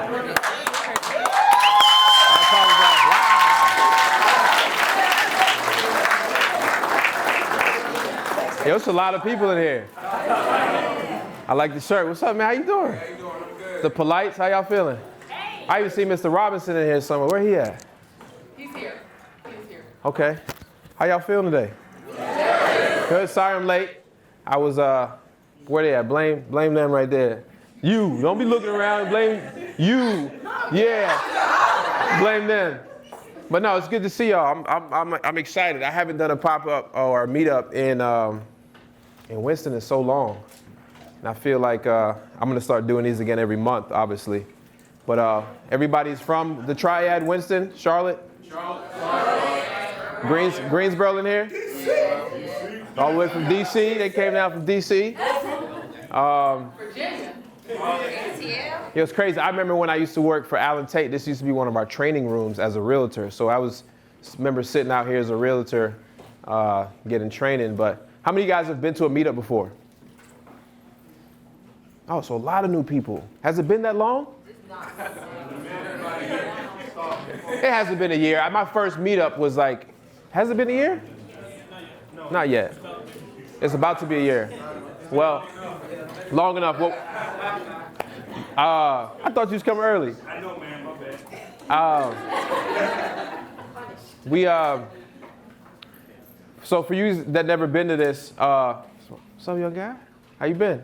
Yo, it's a lot of people in here. I like the shirt. What's up, man? How you doing? How you doing? I'm good. The Polites, how y'all feeling? I even see Mr. Robinson in here somewhere. Where he at? He's here. He's here. Okay. How y'all feeling today? Good. Sorry I'm late. I was, where they at? Blame them right there. You. Don't be looking around and blame you. Yeah. Blame them. But no, it's good to see y'all. I'm excited. I haven't done a pop-up or a meetup in Winston in so long. And I feel like I'm going to start doing these again every month, obviously. But everybody's from the Triad, Winston, Charlotte? Greensboro in here? All the way from D.C. They came down from D.C. Virginia. It was crazy. I remember when I used to work for Alan Tate, this used to be one of our training rooms as a realtor. So I remember sitting out here as a realtor getting training. But how many of you guys have been to a meetup before? Oh, so a lot of new people. Has it been that long? It hasn't been a year. My first meetup was like, has it been a year? Not yet. It's about to be a year. Well, long enough. Well, I thought you was coming early. I know, man. My bad. So for you that never been to this, what's up, young guy? How you been?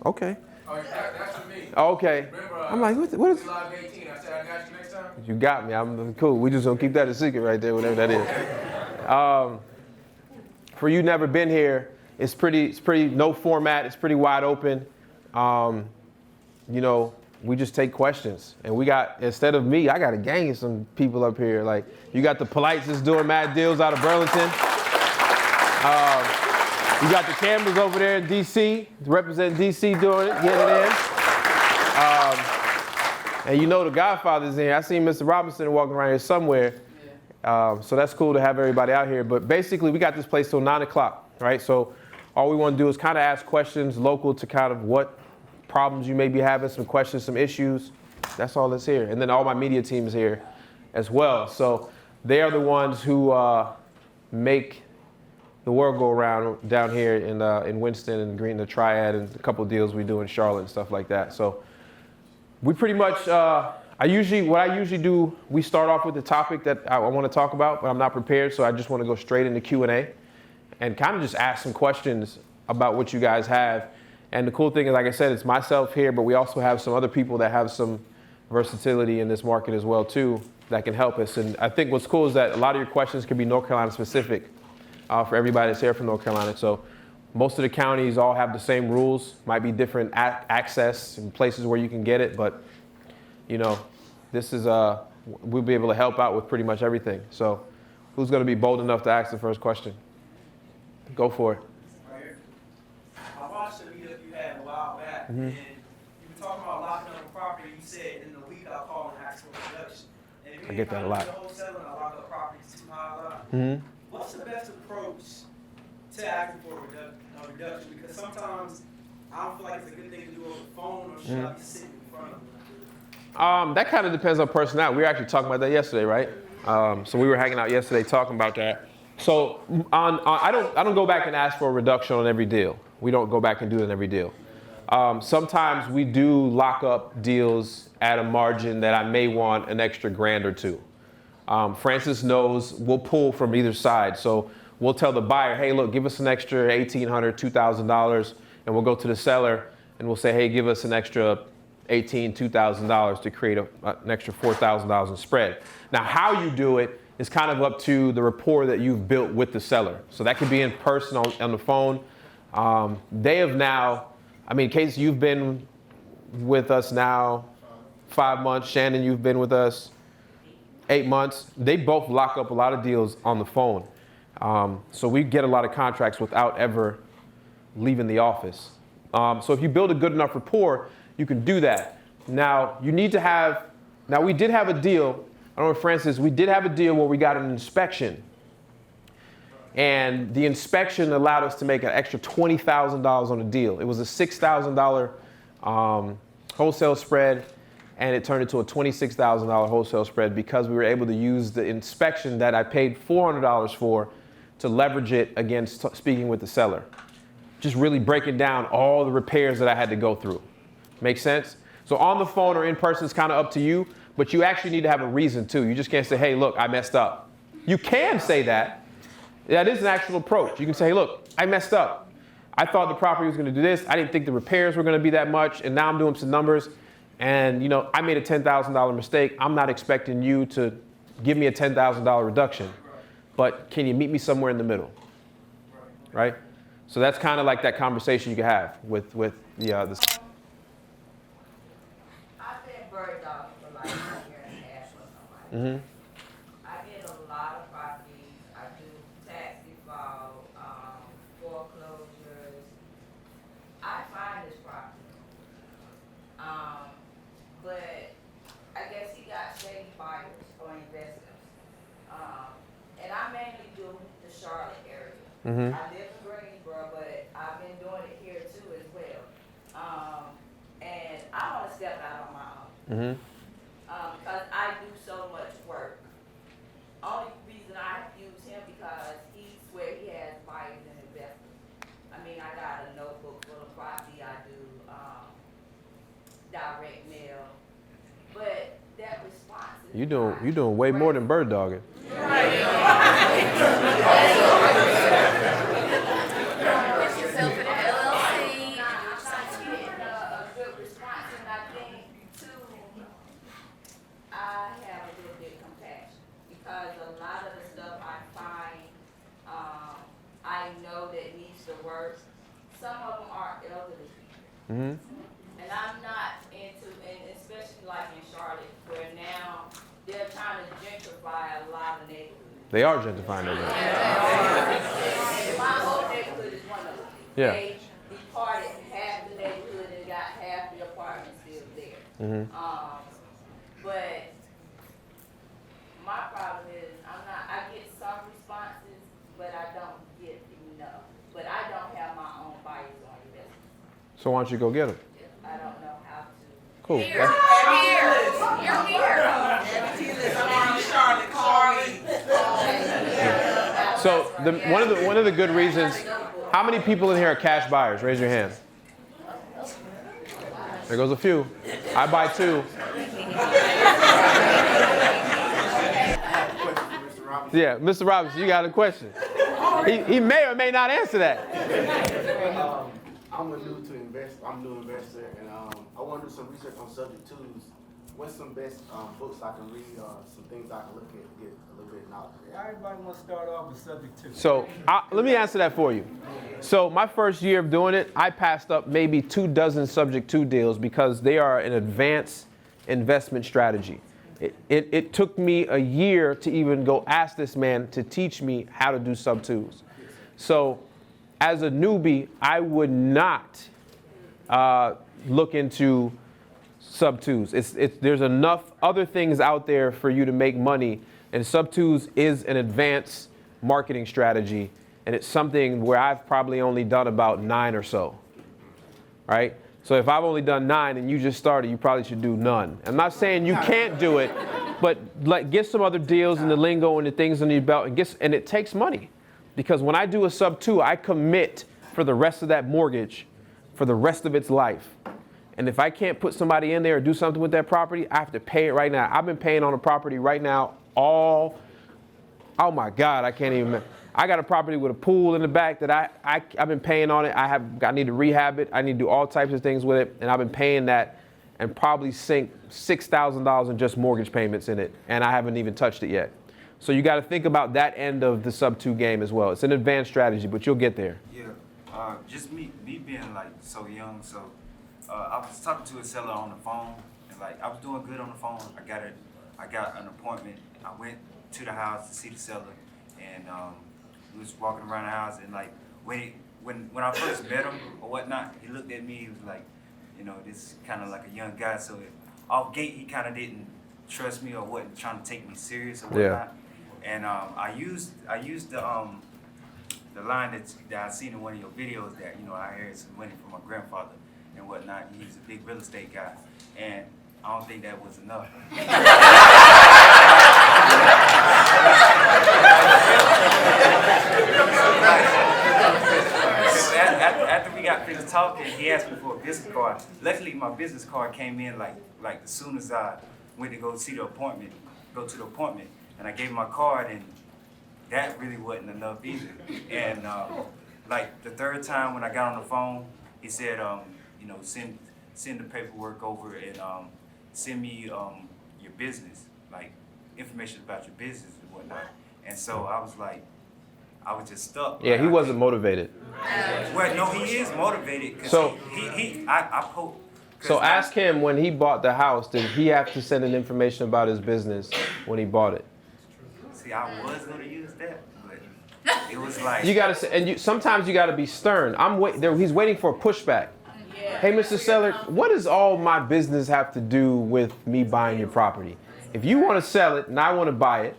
Okay. Oh, that's for me. Okay. Remember, I'm like, what is? July 18. I said I got you next time. You got me. I'm cool. We just gonna keep that a secret right there, whatever that is. For you never been here, it's pretty no format. It's pretty wide open. You know, we just take questions, and we got, instead of me, I got a gang of some people up here. Like, you got the Polites that's doing mad deals out of Burlington. You got the cameras over there in D.C., representing D.C. doing it, getting it in. And you know the Godfather's in here. I seen Mr. Robinson walking around here somewhere. So that's cool to have everybody out here. But basically, we got this place till 9 o'clock, right? So all we want to do is kind of ask questions local to kind of what problems you may be having, some questions, some issues. That's all that's here. And then all my media team is here as well. So they are the ones who make the world go around down here in Winston and the Triad, and a couple of deals we do in Charlotte and stuff like that. So we pretty much, what I usually do, we start off with the topic that I want to talk about, but I'm not prepared, so I just want to go straight into Q&A and kind of just ask some questions about what you guys have. And the cool thing is, like I said, it's myself here, but we also have some other people that have some versatility in this market as well too that can help us. And I think what's cool is that a lot of your questions can be North Carolina specific for everybody that's here from North Carolina. So most of the counties all have the same rules, might be different access and places where you can get it, but you know, this is, we'll be able to help out with pretty much everything. So who's gonna be bold enough to ask the first question? Go for it. I watched the meetup you had a while back, and you were talking about locking up a property. You said in the week I'll call and ask for a reduction. And if I get that a lot. Wholesaling, I lock up properties too high. What's the best approach to asking for a reduction? Because sometimes I don't feel like it's a good thing to do over the phone, or should I be sitting in front of them? That kind of depends on personality. We were actually talking about that yesterday, right? So we were hanging out yesterday talking about that. So I don't go back and ask for a reduction on every deal. We don't go back and do it on every deal. Sometimes we do lock up deals at a margin that I may want an extra $1,000 or $2,000. Francis knows we'll pull from either side. So we'll tell the buyer, hey, look, give us an extra $1,800, $2,000, and we'll go to the seller and we'll say, hey, give us an extra $1,800, $2,000 to create an extra $4,000 in spread. Now, how you do it is kind of up to the rapport that you've built with the seller. So that could be in person, on the phone. They have now, I mean, Casey, you've been with us now 5 months. Shannon, you've been with us 8 months. They both lock up a lot of deals on the phone. So we get a lot of contracts without ever leaving the office. So if you build a good enough rapport, you can do that. Now, you need to have, now we did have a deal, I don't know, Francis, we did have a deal where we got an inspection. And the inspection allowed us to make an extra $20,000 on the deal. It was a $6,000 wholesale spread, and it turned into a $26,000 wholesale spread because we were able to use the inspection that I paid $400 for to leverage it against speaking with the seller. Just really breaking down all the repairs that I had to go through. Make sense? So on the phone or in person is kind of up to you, but you actually need to have a reason too. You just can't say, hey, look, I messed up. You can say that. That is an actual approach. You can say, hey, look, I messed up. I thought the property was going to do this. I didn't think the repairs were going to be that much, and now I'm doing some numbers, and you know, I made a $10,000 mistake. I'm not expecting you to give me a $10,000 reduction, but can you meet me somewhere in the middle, right? So that's kind of like that conversation you can have with the. I've been bird dog for like a year and a half or something. I get a lot of properties. I do tax default, foreclosures. I find this property. But I guess he got shady buyers or investors. And I mainly do the Charlotte area. I live in Greensboro, but I've been doing it here too as well. And I want to step out on my own. Because I do so much work. Only reason I use him because he's where he has buyers and investors. I mean, I got a notebook full of property. I do direct mail. But that response is You doing way more than bird dogging. Yourself in an LLC. I'm not getting a good response, and I think too, I have a little bit of compassion because a lot of the stuff I find, I know that needs to work. Some of them are elderly people, and I'm not into, and especially like in Charlotte, where now they're trying to gentrify a lot of neighborhoods. They are gentrifying that. My whole neighborhood is one of them. Yeah. They departed half the neighborhood and got half the apartments still there. But my problem is I get some responses, but I don't get enough. But I don't have my own buyers on investment. So why don't you go get them? I don't know how to. Cool. You're here. So one of the good reasons. How many people in here are cash buyers? Raise your hand. There goes a few. I buy two. Yeah, Mr. Robinson, you got a question. He may or may not answer that. I'm a new investor, and I want to do some research on subject twos. What's some best books I can read, some things I can look at, get a little bit of knowledge? Everybody wants to start off with subject two. So let me answer that for you. So my first year of doing it, I passed up maybe 24 subject to deals because they are an advanced investment strategy. It took me a year to even go ask this man to teach me how to do sub twos. So as a newbie, I would not look into sub twos. There's enough other things out there for you to make money, and sub twos is an advanced marketing strategy, and it's something where I've probably only done about 9 or so, right? So if I've only done 9 and you just started, you probably should do none. I'm not saying you can't do it, but like get some other deals in the lingo and the things on your belt, and it takes money, because when I do a sub 2, I commit for the rest of that mortgage for the rest of its life. And if I can't put somebody in there or do something with that property, I have to pay it right now. I've been paying on a property right now oh my God, I can't even. I got a property with a pool in the back that I've been paying on it. I need to rehab it. I need to do all types of things with it. And I've been paying that and probably sink $6,000 in just mortgage payments in it. And I haven't even touched it yet. So you got to think about that end of the sub 2 game as well. It's an advanced strategy, but you'll get there. Yeah, just me being like so young, so I was talking to a seller on the phone, and like I was doing good on the phone. I got an appointment. I went to the house to see the seller, and we was walking around the house, and like when I first met him or whatnot, he looked at me. He was like, you know, this kind of like a young guy. So off gate, he kind of didn't trust me or wasn't trying to take me serious or whatnot. And I used the the line that I seen in one of your videos that, you know, I inherited some money from my grandfather and whatnot. He's a big real estate guy, and I don't think that was enough. After we got finished talking, he asked me for a business card. Luckily, my business card came in like as soon as I went to go to the appointment, and I gave him my card, and that really wasn't enough either. And like the third time when I got on the phone, he said, you know, send the paperwork over and send me your business, like information about your business and whatnot. And so I was like, I was just stuck. Yeah, he wasn't motivated. Well, no, he is motivated. Cause So So ask him, when he bought the house, did he have to send in information about his business when he bought it? See, I was gonna use that, but it was like You gotta say, and sometimes you gotta be stern. He's waiting for a pushback. Hey, Mr. Seller, what does all my business have to do with me buying your property? If you want to sell it and I want to buy it,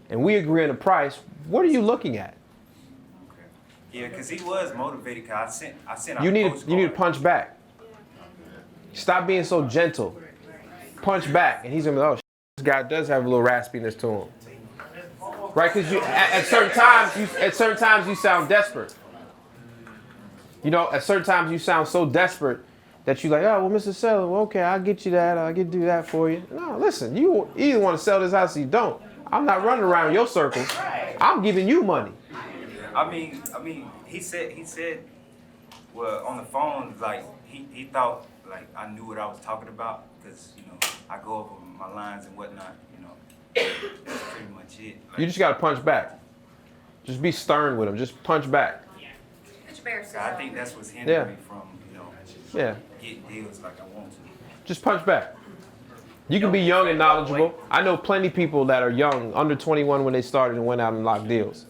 and we agree on the price, what are you looking at? Yeah, because he was motivated. Cause I sent. Out You a need postcard. to punch back. Stop being so gentle. Punch back, and he's gonna be, oh, this guy does have a little raspiness to him, right? Because at certain times you sound desperate. You know, at certain times you sound so desperate that you're like, oh, well, Mr. Seller, well, okay, I'll get you that. I can do that for you. No, listen, you either want to sell this house or you don't. I'm not running around your circles. I'm giving you money. I mean, he said, well, on the phone, like, he thought, like, I knew what I was talking about, because, you know, I go over my lines and whatnot, you know, that's pretty much it. Like, You just got to punch back. Just be stern with him. Just punch back. I think that's what's hindering me from, you know, getting deals like I want to. Just punch back. You can be young and knowledgeable. I know plenty of people that are young, under 21 when they started and went out and locked deals.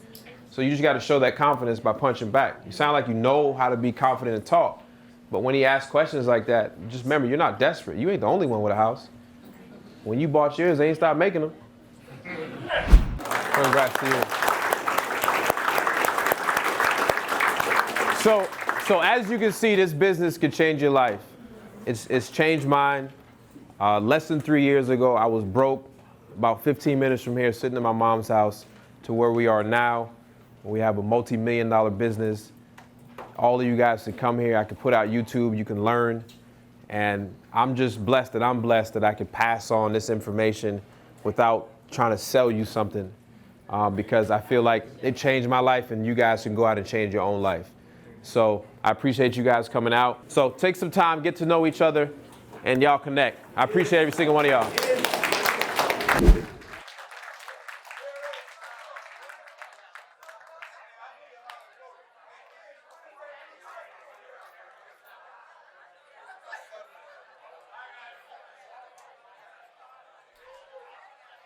So you just got to show that confidence by punching back. You sound like you know how to be confident and talk. But when he asks questions like that, just remember, you're not desperate. You ain't the only one with a house. When you bought yours, they ain't stopped making them. Congrats to you. So as you can see, this business could change your life. It's changed mine. Less than 3 years ago, I was broke, about 15 minutes from here, sitting in my mom's house, to where we are now. We have a multi-million-dollar business. All of you guys can come here. I can put out YouTube. You can learn. And I'm just blessed that I can pass on this information without trying to sell you something, because I feel like it changed my life, and you guys can go out and change your own life. So I appreciate you guys coming out. So take some time, get to know each other, and y'all connect. I appreciate every single one of y'all.